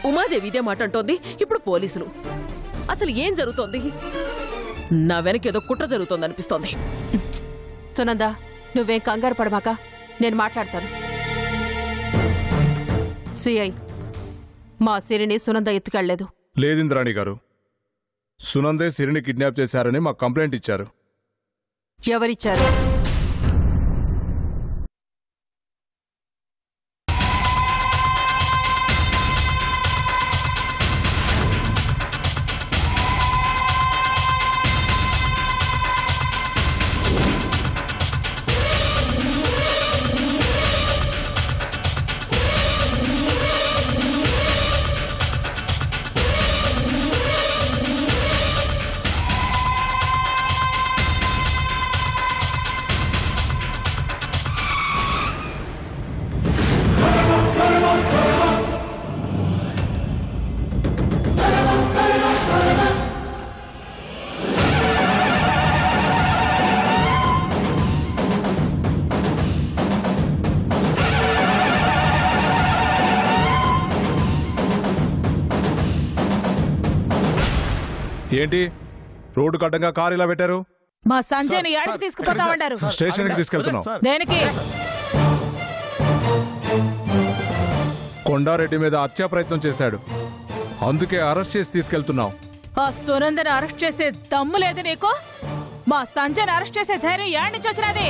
ఉమాదేవి ఇదే మాట అంటోంది, ఇప్పుడు పోలీసులు. అసలు ఏం జరుగుతోంది? నా వెనకేదో కుట్ర జరుగుతోందనిపిస్తోంది. సునంద, నువ్వేం కంగారు పడమాక, నేను మాట్లాడతాను. సిఐ, మా సిరిని సునంద ఎత్తుకెళ్లేదు. లేదింద్రాణి గారు, సునందే సిరిని కిడ్నాప్ చేశారని మాకు కంప్లైంట్ ఇచ్చారు. ఎవరిచ్చారు? ఏంటి రోడ్డు కడ్డంగా కారు ఇలా పెట్టారు? మా సంజయ్ని యాడికి తీసుకుపోతామన్నారు? స్టేషన్కి తీసుకెళ్తున్నాం. దేనికి? కొండారెడ్డి మీద హత్యా ప్రయత్నం చేశాడు, అందుకే అరెస్ట్ చేసి తీసుకెళ్తున్నాం. ఆ సునందని అరెస్ట్ చేసే దమ్ము లేదు నీకు? మా సంజయ్ని అరెస్ట్ చేసే ధైర్యం యాడ్ నుంచి వచ్చినది?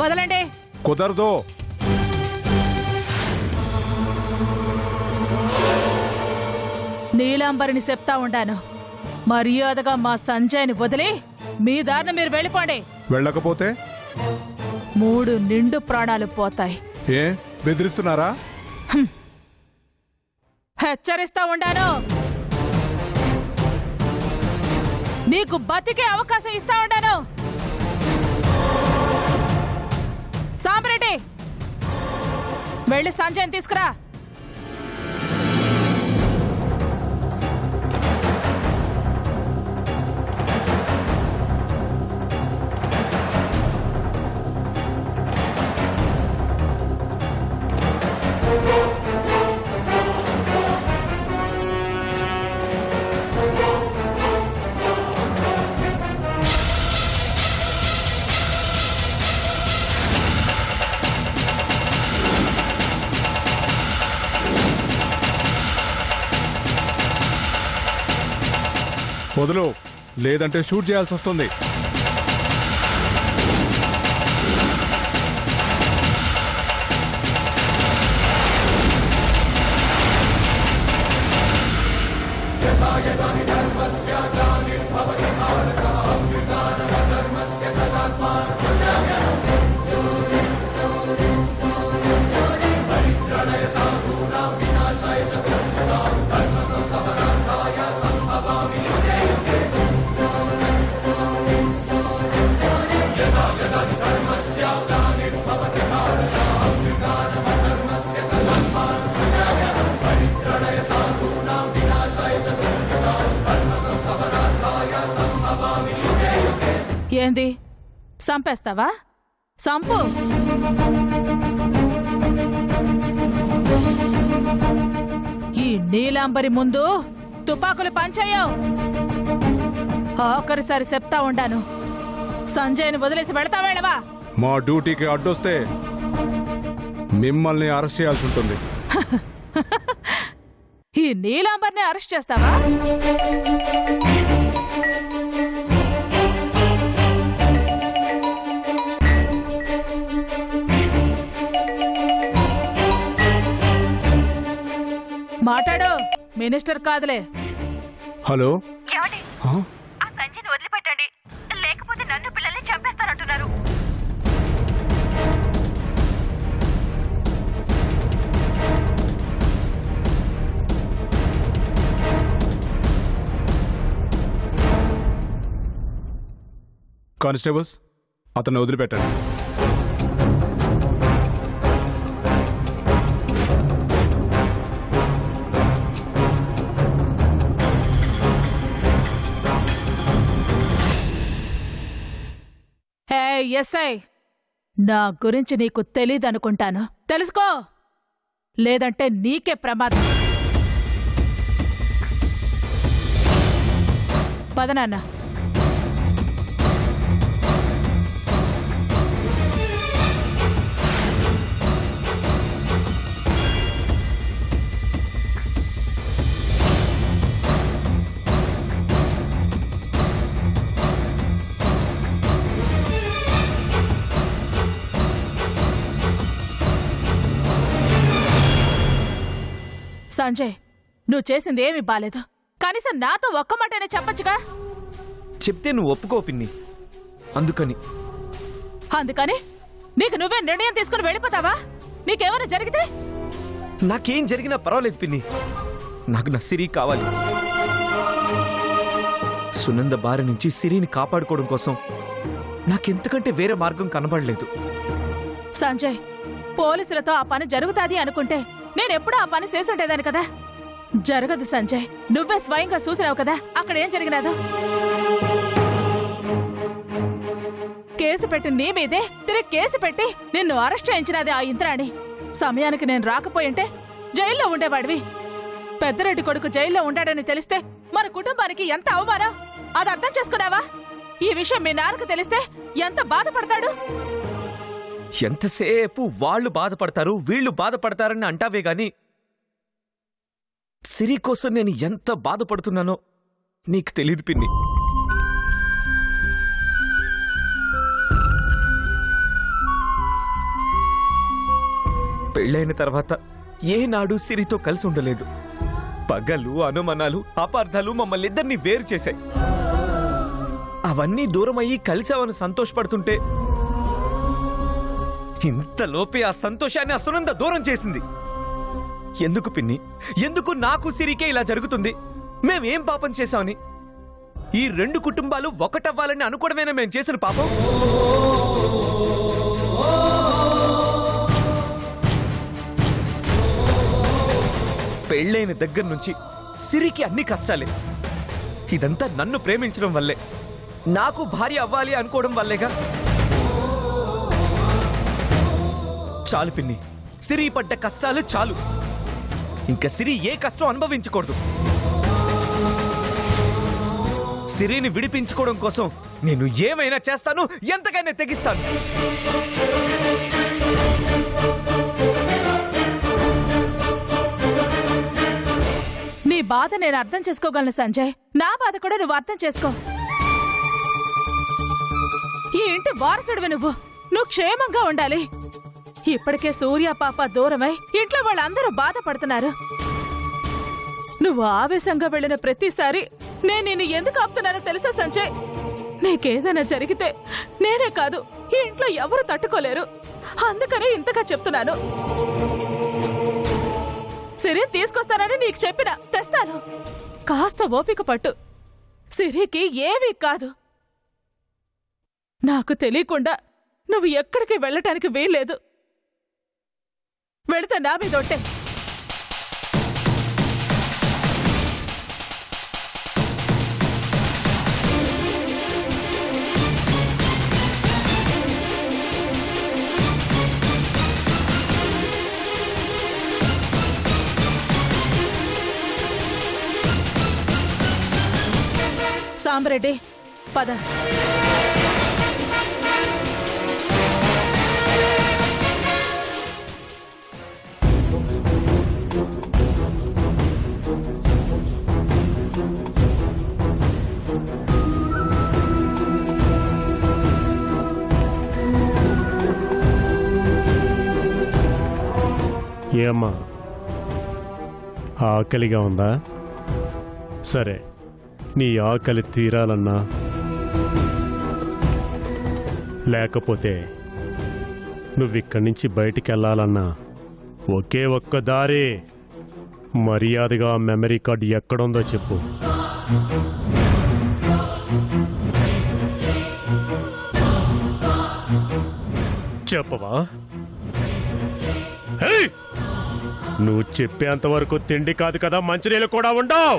మొదలండి. కుదరదు. నీలాంబరిని చెప్తా ఉండాను, మర్యాదగా మా సంజయ్ని వదిలి మీ దారిన మీరు వెళ్ళిపోండి. వెళ్ళకపోతే 3 నిండు ప్రాణాలు పోతాయి. ఏ బెదిరిస్తున్నారా? హెచ్చరిస్తా ఉండాను. నీకు బతికే అవకాశం ఇస్తా ఉండాను. సాంబరెడ్డి, వెళ్ళి సంజయ్ని తీసుకురా. వదులు, లేదంటే షూట్ చేయాల్సి వస్తుంది. ఏంది, సంపేస్తావా? సంపు. ఈ నీలాంబరి ముందు తుపాకులు పంచయ్యావు. ఆఖరిసారి చెప్తా ఉండాను, సంజయ్ని వదిలేసి పెడతావేడవా? మా డ్యూటీకి అడ్డొస్తే మిమ్మల్ని అరెస్ట్ చేయాల్సి ఉంటుంది. ఈ నీలాంబర్ని అరెస్ట్ చేస్తావా? మాట్లాడు, మినిస్టర్ కాదులే. హలో, ఆ సంజయ్ని వదిలిపెట్టండి, లేకపోతే నన్ను పిల్లల్ని చంపేస్తానంటున్నారు. కానిస్టేబుల్స్, అతన్ని వదిలిపెట్టండి. ఎస్ఐ, నా గురించి నీకు తెలీదనుకుంటాను. తెలుసుకో, లేదంటే నీకే ప్రమాదం. పద నాన్న. సంజయ్, నువ్వు చేసింది ఏమీ బాలేదు. కనీసం నాతో ఒక్క మాటనే చెప్పచ్చుగా. చెప్తే నువ్వు ఒప్పుకో పిన్ని. అందుకని నీకు నువ్వే నిర్ణయం తీసుకుని వెళ్ళిపోతావా? నీకేమైనా జరిగితే? నాకేం జరిగినా పర్వాలేదు పిన్ని. నాకు నా సిరి కావాలి. సునంద బారి నుంచి సిరిని కాపాడుకోవడం కోసం నాకెంతకంటే వేరే మార్గం కనబడలేదు. సంజయ్, పోలీసులతో ఆ పని జరుగుతాది అనుకుంటే నేనెప్పుడూ ఆ పని చేసుంటేదాన్ని కదా. జరగదు సంజయ్. నువ్వే స్వయంగా చూసినావు కదా అక్కడ ఏం జరిగినాదో. కేసు పెట్టి నీ మీదే తిరిగి కేసు పెట్టి నిన్ను అరెస్ట్ చేయించినది ఆ ఇంద్రాణి. సమయానికి నేను రాకపోయింటే జైల్లో ఉండేవాడివి. పెద్దరెడ్డి కొడుకు జైల్లో ఉండాడని తెలిస్తే మన కుటుంబానికి ఎంత అవమానం, అది అర్థం చేసుకున్నావా? ఈ విషయం మీ నాన్నకు తెలిస్తే ఎంత బాధపడతాడు. ఎంతసేపు వాళ్ళు బాధపడతారు వీళ్ళు బాధపడతారని అంటావే గాని సిరి కోసం నేను ఎంత బాధపడుతున్నానో నీకు తెలియదు పిన్ని. పెళ్ళైన తర్వాత ఏనాడు సిరితో కలిసి ఉండలేదు. పగలు, అనుమానాలు, అపార్థాలు మమ్మల్ని ఇద్దరిని వేరు చేశాయి. అవన్నీ దూరమయ్యి కలిసావని సంతోషపడుతుంటే ఇంతలోపే ఆ సంతోషాన్ని ఆ సునంద దూరం చేసింది. ఎందుకు పిన్ని? ఎందుకు నాకు సిరికే ఇలా జరుగుతుంది? మేమేం పాపం చేశామని? ఈ రెండు కుటుంబాలు ఒకటవ్వాలని అనుకోవడమేనా మేం చేసిన పాపం? పెళ్ళైన దగ్గర నుంచి సిరికి అన్ని కష్టాలే. ఇదంతా నన్ను ప్రేమించడం వల్లే, నాకు భార్య అవ్వాలి అనుకోవడం వల్లేగా. చాలు పిన్ని, సిరి పడ్డ కష్టాలు చాలు. ఇంకా సిరి ఏ కష్టం అనుభవించకూడదు. సిరిని విడిపించుకోవడం కోసం నేను ఏమైనా చేస్తాను, ఎంతకైనా తెగిస్తాను. నీ బాధ నేను అర్థం చేసుకోగలను సంజయ్. నా బాధ కూడా నువ్వు అర్థం చేసుకో. ఈ ఇంటి వారసుడివి నువ్వు క్షేమంగా ఉండాలి. ఇప్పటికే సూర్య పాప దూరమై ఇంట్లో వాళ్ళందరూ బాధపడుతున్నారు. నువ్వు ఆవేశంగా వెళ్ళిన ప్రతిసారి నేను నిన్ను ఎందుకు ఆపుతున్నానో తెలుసా సంజయ్? నీకేదైనా జరిగితే నేనే కాదు ఈ ఇంట్లో ఎవరు తట్టుకోలేరు. అందుకనే ఇంతగా చెప్తున్నాను. సిరి తీసుకొస్తానని నీకు చెప్పినా తెస్తాను. కాస్త ఓపిక పట్టు. సిరికి ఏమీ కాదు. నాకు తెలియకుండా నువ్వు ఎక్కడికి వెళ్ళటానికి వీల్లేదు. వెళితే నా మీదొట్టే. సాంబరెడ్డి, పద. ఏమ్మా, ఆకలిగా ఉందా? సరే, నీ ఆకలి తీరాలన్నా లేకపోతే నువ్విక్కడి నుంచి బయటికి వెళ్ళాలన్నా ఒకే ఒక్క దారి. మర్యాదగా మెమరీ కార్డు ఎక్కడుందో చెప్పు. చెప్పవా? నువ్వు చెప్పేంతవరకు తిండి కాదు కదా, మంచినీళ్ళు కూడా ఉండవు.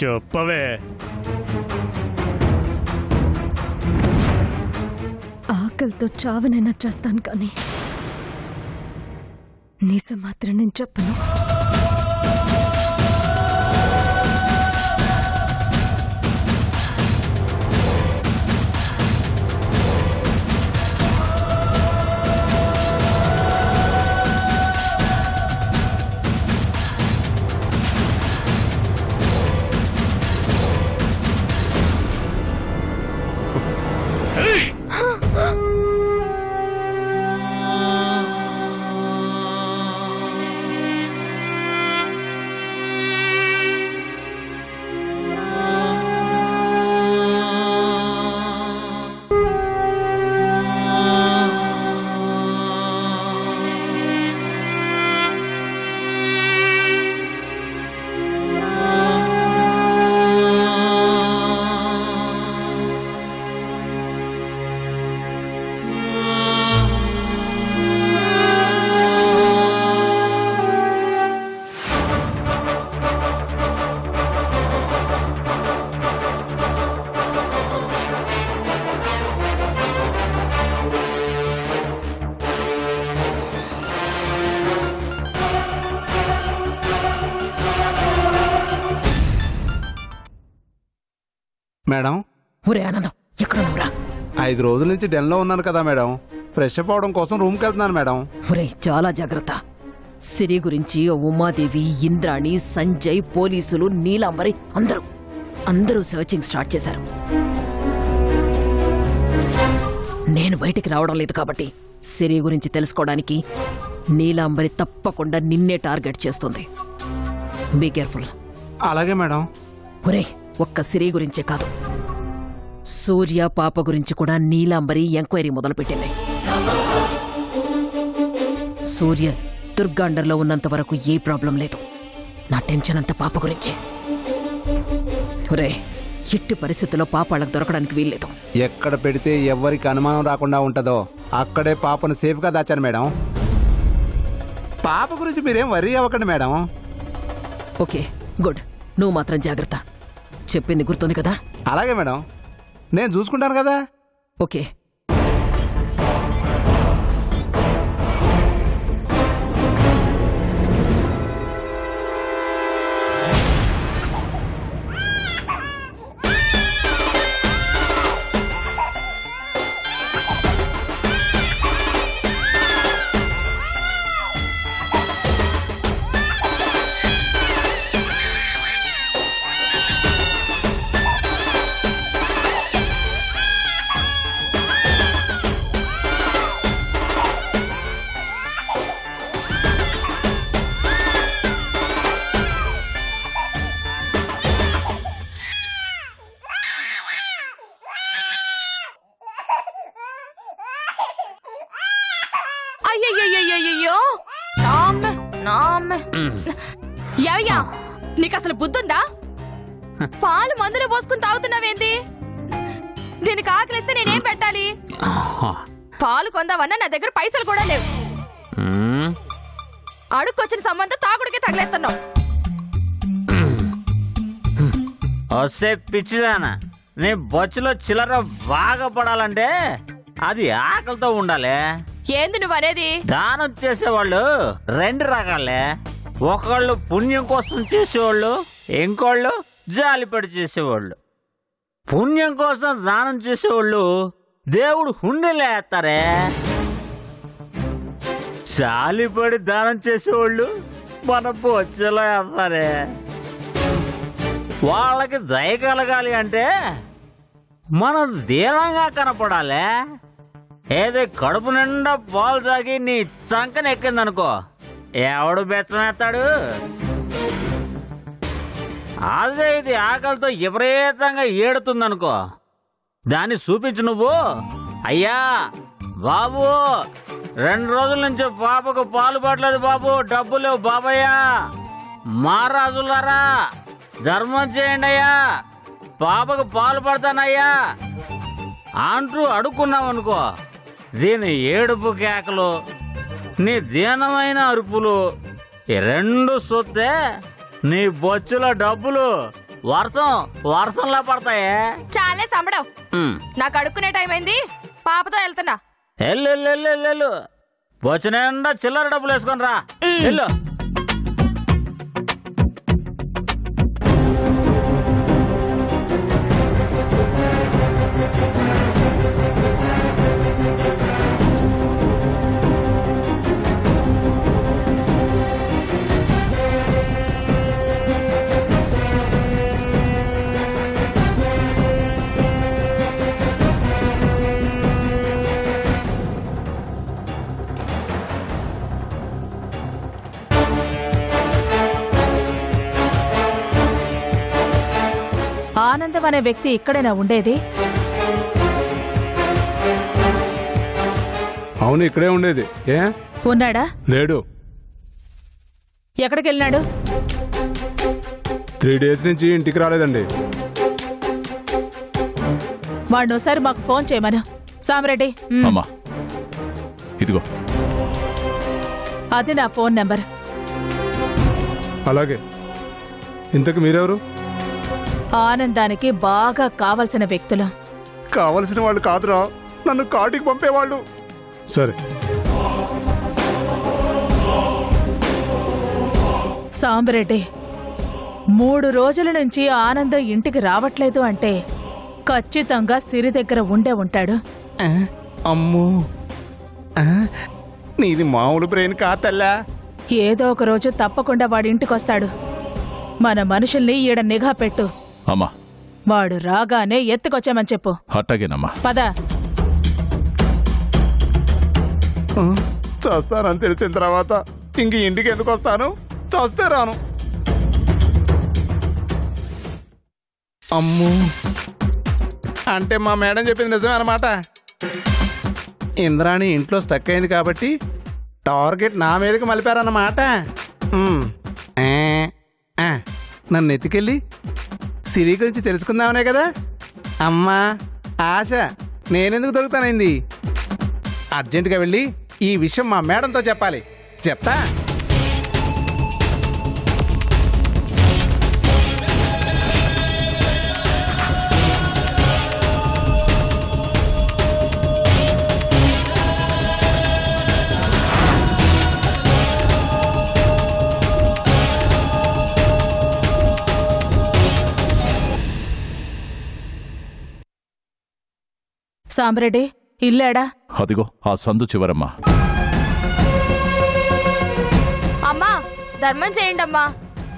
చెప్పవే. ఆకలితో చావనైనా చేస్తాను కానీ నిజం మాత్రం నేను చెప్పను. మేడం, ఒరే ఆనందం, ఎక్కడున్నావురా? 5 రోజుల నుంచి డెన్లో ఉన్నాను కదా మేడం. ఫ్రెష్ అప్ అవడం కోసం రూమ్కి వెళ్తున్నాను మేడం. ఒరే చాలా జాగ్రత్త. సిరి గురించి ఉమాదేవి, ఇంద్రాణి, సంజయ్, పోలీసులు, నీలాంబరి అందరూ సర్చింగ్ స్టార్ట్ చేశారు. నేను బయటికి రావడం లేదు కాబట్టి సిరి గురించి తెలుసుకోవడానికి నీలాంబరి తప్పకుండా నిన్నే టార్గెట్ చేస్తుంది. Be careful. అలాగే మేడం. ఒరే, ఒక్క సిరి గురించే కాదు, సూర్య పాప గురించి కూడా నీలాంబరి ఎంక్వైరీ మొదలుపెట్టింది. సూర్య దుర్గా అండర్లో ఉన్నంత వరకు ఏ ప్రాబ్లం లేదు. నా టెన్షన్ అంతా పాప గురించే. ఒరే, ఎట్టి పరిస్థితుల్లో పాప వాళ్ళకి దొరకడానికి వీల్లేదు. ఎక్కడ పెడితే ఎవరికి అనుమానం రాకుండా ఉంటుందో అక్కడే పాపను సేఫ్గా దాచాను మేడం. పాప గురించి మీరేం వర్రీ అవ్వకండి మేడం. Okay, good. నువ్వు మాత్రం జాగ్రత్త. చెప్పింది గుర్తుంది కదా? అలాగే మేడం, నేను చూసుకుంటాను కదా. ఓకే. అయ్యయ్యో, యవయ్యా, నీకు అసలు బుద్ధుందా? పాలు మందులో పోసుకుని తాగుతున్నావేంది? దీనికి ఆకలిస్తే నేనేం పెట్టాలి? పాలు కొందామన్నా నా దగ్గర పైసలు కూడా లేవు. అడుక్కొచ్చిన సంబంధం తాగుడికే తగిలేస్తున్నావు. వస్తే పిచ్చిదానా, నీ బొచ్చులో చిల్లర బాగా పడాలంటే అది ఆకలితో ఉండాలి. ఏంది నువ్వు అనేది? దానం చేసేవాళ్ళు 2 రకాలే. ఒకళ్ళు పుణ్యం కోసం చేసేవాళ్ళు, ఇంకోళ్ళు జాలిపడి చేసేవాళ్ళు. పుణ్యం కోసం దానం చేసేవాళ్ళు దేవుడు హుండీలో వేస్తారే. జాలిపడి దానం చేసేవాళ్ళు మన బొచ్చులో వేస్తారే. వాళ్ళకి దయ కలగాలి అంటే మనం దీనంగా కనపడాలి. ఏదో కడుపు నిండా పాలు తాగి నీ చంకన ఎక్కిందనుకో, ఎవడు బెచ్చమేస్తాడు? అదే ఇది ఆకలితో విపరీతంగా ఏడుతుందనుకో, దాన్ని చూపించు నువ్వు. అయ్యా బాబు, 2 రోజుల నుంచి పాపకు పాలు పడలేదు బాబు, డబ్బులు లేవు బాబయ్యా, మహారాజులారా ధర్మం చేయండి అయ్యా, పాపకు పాలు పడతానయ్యా అంటూ అడుక్కున్నావనుకో, దీని ఏడుపు కేకలు, నీ దీనమైన అరుపులు 2 సొత్తే నీ బొచ్చుల డబ్బులు వర్షంలా పడతాయే. చాలే సంబడం. నాకు అడుక్కునే టైం అయింది, పాపతో వెళ్తున్నా. వెళ్ళు వచ్చిన చిల్లర డబ్బులు వేసుకొని రా వెళ్ళు. ఆనందం అనే వ్యక్తి ఇక్కడేనా ఉండేది? అవును, ఇక్కడే ఉండేది. ఏ ఉన్నాడా? లేడు. ఎక్కడికి వెళ్ళినాడు? 3 days నుంచి ఇంటికి రాలేదండి. వాడిని ఒకసారి మాకు ఫోన్ చేయమను. సామిరెడ్డి, అమ్మా ఇదిగో అది నా ఫోన్ నెంబర్. అలాగే. ఇంతకు మీరెవరు? ఆనందానికి బాగా కావలసిన వ్యక్తులు. కావలసిన వాళ్ళు కాదురా, నన్ను కాటికి పంపేవాళ్ళు. సరే. సాంబరెడ్డి, 3 రోజుల నుంచి ఆనందం ఇంటికి రావట్లేదు అంటే ఖచ్చితంగా సిరి దగ్గర ఉండే ఉంటాడు. అమ్మో, నీది మామూలు బ్రెయిన్ కాతల్లా. ఏదో ఒక రోజు తప్పకుండా వాడి ఇంటికొస్తాడు. మన మనుషుల్ని ఈడ నిఘా పెట్టు. అమ్మా వాడు రాగానే ఎత్తుకొచ్చామని చెప్పు. అట్టగేనమ్మా. పద. చేస్తానని తెలిసిన తర్వాత ఇంక ఇంటికి ఎందుకు వస్తాను? చేస్తే రాను. అమ్మో, అంటే మా మేడం చెప్పింది నిజమే అన్నమాట. ఇంద్రాణి ఇంట్లో స్టక్ అయింది కాబట్టి టార్గెట్ నా మీదకి మలిపారన్నమాట. నన్ను ఎత్తుకెళ్ళి సిరి గురించి తెలుసుకుందామనే కదా. అమ్మా ఆశ, నేనెందుకు దొరుకుతానైంది? అర్జెంటుగా వెళ్ళి ఈ విషయం మా మేడంతో చెప్పాలి. చెప్తా. సాంబరెడ్డి, ఇల్లాడా? అదిగో ఆ సందు చివరమ్మా. అమ్మా ధర్మం చేయండమ్మా.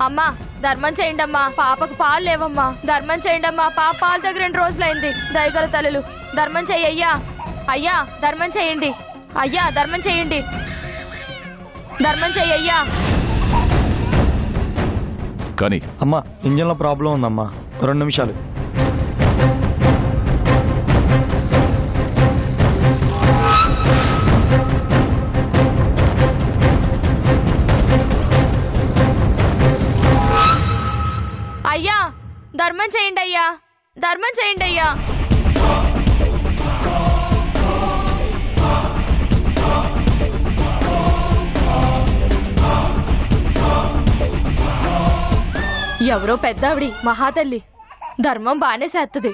అమ్మా ధర్మం చేయండమ్మా. పాపకు పాలు లేవమ్మా. ధర్మం చేయండమ్మా. పాప పాలు దగ్గర 2 రోజులైంది. దయగల తల్లులు ధర్మం చేయి అయ్యా. అయ్యా ధర్మం చేయండి. అయ్యా ధర్మం చేయండి. ధర్మం చేయి అయ్యా. కానీ అమ్మా ఇంజన్లో ప్రాబ్లం ఉందమ్మా. 2 నిమిషాలు. అయ్యా ధర్మం చేయండి అయ్యా. ధర్మం చేయండి అయ్యా. ఎవరో పెద్దావిడి మహాతల్లి ధర్మం బానే చేస్తుంది.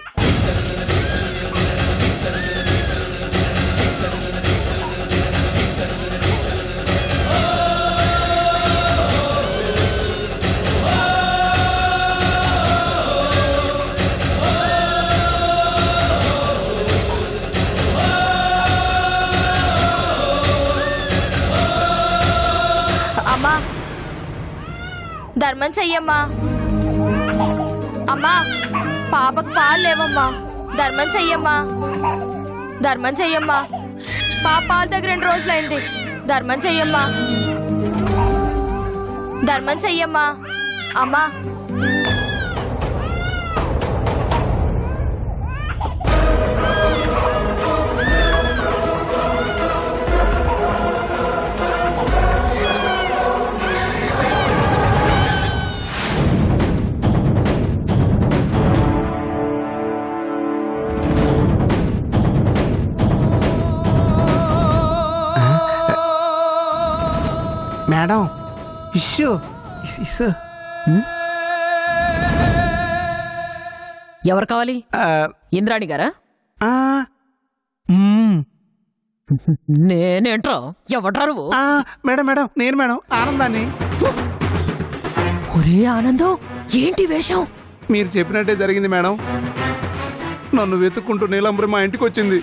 అమ్మా ధర్మం చెయ్యమ్మా. అమ్మా పాపకు పాలు లేవమ్మా. ధర్మం చెయ్యమ్మా. ధర్మం చెయ్యమ్మా. పాప పాలు దగ్గర 2 రోజులైంది. ధర్మం చెయ్యమ్మా. ధర్మం చెయ్యమ్మా. అమ్మా మేడం, ఇష్యూ ఎవరు కావాలి? ఇంద్రాణి గారా? నేనేంట్రా ఎవడ్రా నువ్వు? మేడం మేడం నేను మేడం ఆనందాన్ని. ఒరే ఆనందం, ఏంటి వేషం? మీరు చెప్పినట్టే జరిగింది మేడం. నన్ను వెతుక్కుంటూ నీలంబరి మా ఇంటికి వచ్చింది.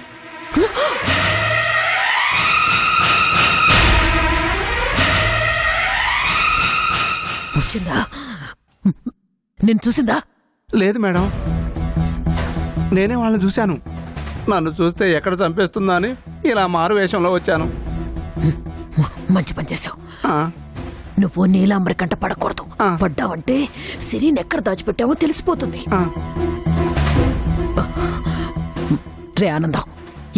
వచ్చిందా? నేను చూసిందా? లేదు మేడం, నేనే వాళ్ళని చూశాను. నన్ను చూస్తే ఎక్కడ చంపేస్తుందా అని ఇలా మారు వేషంలో వచ్చాను. మంచి పని చేశావు. నువ్వు నీలాంబరి కంట పడకూడదు. పడ్డావంటే సిరిని ఎక్కడ దాచిపెట్టావో తెలిసిపోతుంది. రే ఆనందం,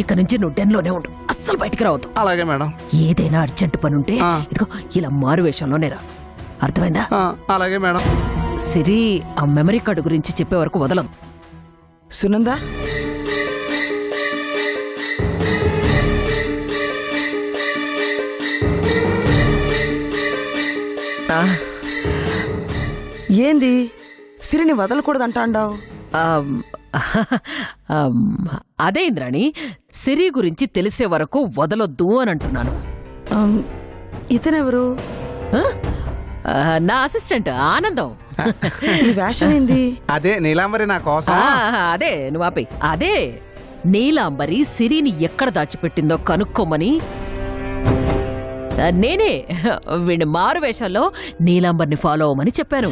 ఇక నుంచి నువ్వు డెన్లోనే ఉండు, అస్సలు బయటికి రావద్దు. అలాగే మేడం. ఏదైనా అర్జెంట్ పని ఉంటే ఇదిగో ఇలా మారు వేషంలోనే రా, అర్థమైందా? అలాగే మేడం. సిరి ఆ మెమరీ కార్డు గురించి చెప్పే వరకు వదలదు. సునందా, ఏంది సిరిని వదలకూడదంటాండావు? అదే ఇంద్రాణి, సిరి గురించి తెలిసే వరకు వదలొద్దు అని అంటున్నాను. ఇతనెవరు? నా అసిస్టెంట్ ఆనందం. ఈ వేషం ఏంది? అదే నీలాంబరి నా కోసం. అదే నువ్వు ఆపే. అదే నీలాంబరి సిరిని ఎక్కడ దాచిపెట్టిందో కనుక్కోమని నేనే వీడిని మారు వేషాల్లో నీలాంబర్ని ఫాలో అవ్వమని చెప్పాను.